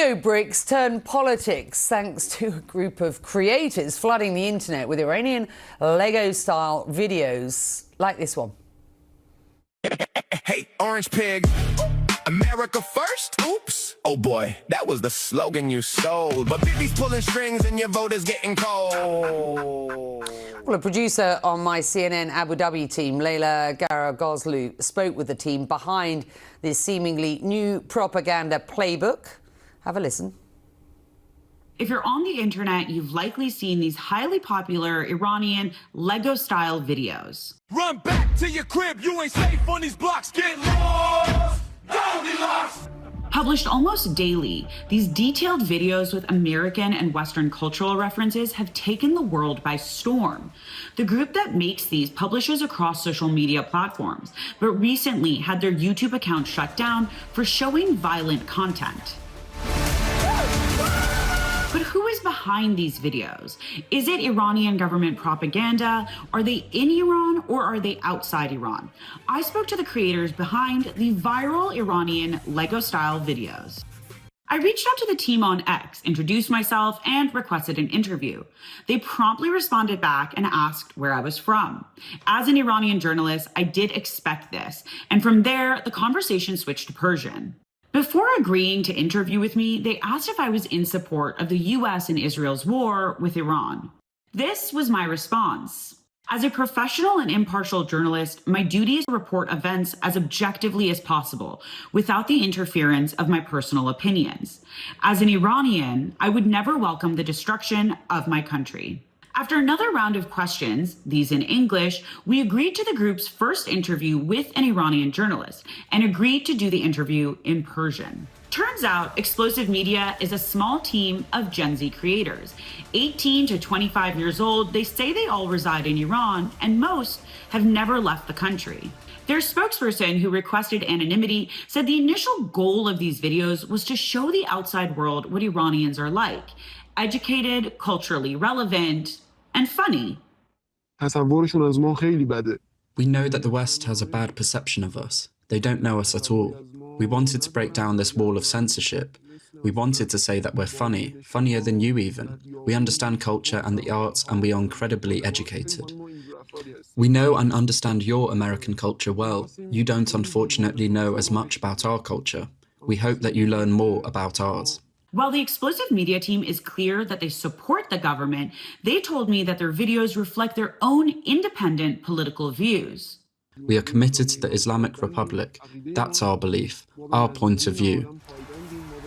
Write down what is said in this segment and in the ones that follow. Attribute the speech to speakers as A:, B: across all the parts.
A: Lego bricks turn politics thanks to a group of creators flooding the internet with Iranian Lego-style videos like this one.
B: Hey, orange pig, America first? Oops. Oh boy, that was the slogan you sold. But Bibi's pulling strings and your vote is getting cold.
A: Well, a producer on my CNN Abu Dhabi team, Leila Garagozlu, spoke with the team behind this seemingly new propaganda playbook. Have a listen.
C: If you're on the internet, you've likely seen these highly popular Iranian Lego-style videos.
B: Run back to your crib, you ain't safe on these blocks, get lost, Goldilocks.
C: Published almost daily, these detailed videos with American and Western cultural references have taken the world by storm. The group that makes these publishes across social media platforms, but recently had their YouTube account shut down for showing violent content. But who is behind these videos? Is it Iranian government propaganda? Are they in Iran or are they outside Iran? I spoke to the creators behind the viral Iranian Lego-style videos. I reached out to the team on X, introduced myself, and requested an interview. They promptly responded back and asked where I was from. As an Iranian journalist, I did expect this, and from there, the conversation switched to Persian. Before agreeing to interview with me, they asked if I was in support of the US and Israel's war with Iran. This was my response. As a professional and impartial journalist, my duty is to report events as objectively as possible, without the interference of my personal opinions. As an Iranian, I would never welcome the destruction of my country. After another round of questions, these in English, we agreed to the group's first interview with an Iranian journalist and agreed to do the interview in Persian. Turns out, Explosive Media is a small team of Gen Z creators. 18 to 25 years old, they say they all reside in Iran, and most have never left the country. Their spokesperson, who requested anonymity, said the initial goal of these videos was to show the outside world what Iranians are like: educated, culturally relevant, and funny.
D: We know that the West has a bad perception of us. They don't know us at all. We wanted to break down this wall of censorship. We wanted to say that we're funny, funnier than you even. We understand culture and the arts, and we are incredibly educated. We know and understand your American culture well. You don't unfortunately know as much about our culture. We hope that you learn more about ours.
C: While the Explosive Media team is clear that they support the government, they told me that their videos reflect their own independent political views.
D: We are committed to the Islamic Republic. That's our belief, our point of view.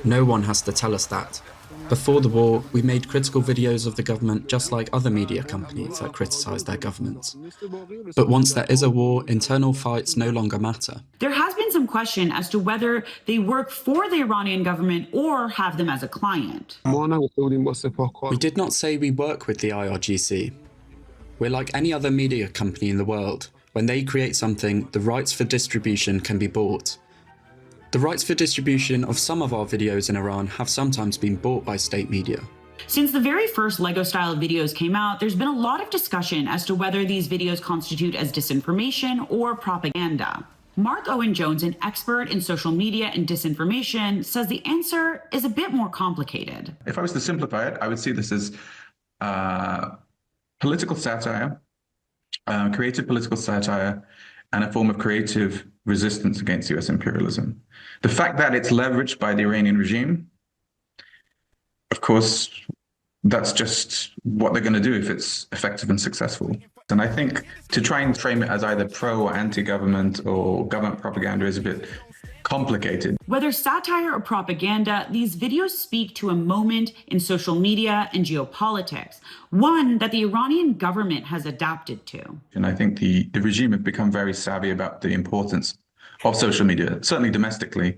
D: No one has to tell us that. Before the war, we made critical videos of the government just like other media companies that criticize their governments. But once there is a war, internal fights no longer matter.
C: There has been some question as to whether they work for the Iranian government or have them as a client.
D: We did not say we work with the IRGC. We're like any other media company in the world. When they create something, the rights for distribution can be bought. The rights for distribution of some of our videos in Iran have sometimes been bought by state media.
C: Since the very first Lego-style videos came out, there's been a lot of discussion as to whether these videos constitute as disinformation or propaganda. Mark Owen Jones, an expert in social media and disinformation, says the answer is a bit more complicated.
E: If I was to simplify it, I would see this as political satire, creative political satire, and a form of creative resistance against US imperialism. The fact that it's leveraged by the Iranian regime, of course, that's just what they're going to do if it's effective and successful. And I think to try and frame it as either pro or anti-government or government propaganda is a bit complicated.
C: Whether satire or propaganda, these videos speak to a moment in social media and geopolitics, one that the Iranian government has adapted to.
E: And I think the regime have become very savvy about the importance of social media, certainly domestically.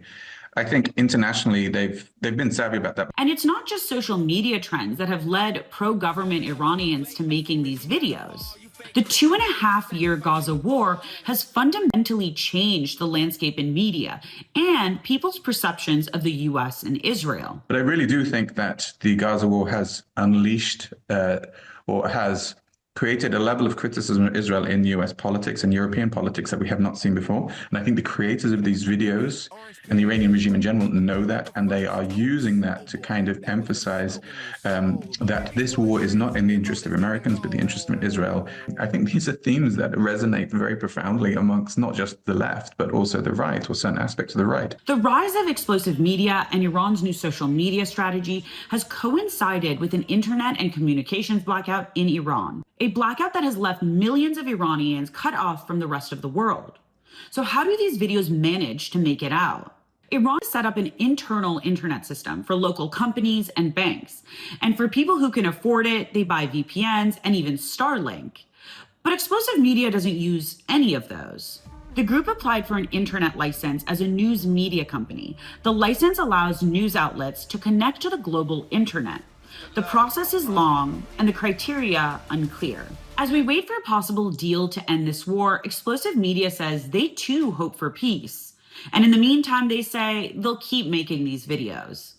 E: I think internationally they've been savvy about that.
C: And it's not just social media trends that have led pro-government Iranians to making these videos. The 2.5-year Gaza war has fundamentally changed the landscape in media and people's perceptions of the US and Israel.
E: But I really do think that the Gaza war has unleashed or has created a level of criticism of Israel in US politics and European politics that we have not seen before. And I think the creators of these videos and the Iranian regime in general know that, and they are using that to kind of emphasize that this war is not in the interest of Americans, but the interest of Israel. I think these are themes that resonate very profoundly amongst not just the left, but also the right, or certain aspects of the right.
C: The rise of explosive media and Iran's new social media strategy has coincided with an internet and communications blackout in Iran, a blackout that has left millions of Iranians cut off from the rest of the world. So how do these videos manage to make it out? Iran set up an internal internet system for local companies and banks. And for people who can afford it, they buy VPNs and even Starlink. But explosive media doesn't use any of those. The group applied for an internet license as a news media company. The license allows news outlets to connect to the global internet. The process is long and the criteria unclear. As we wait for a possible deal to end this war, explosive media says they too hope for peace. And in the meantime, they say they'll keep making these videos.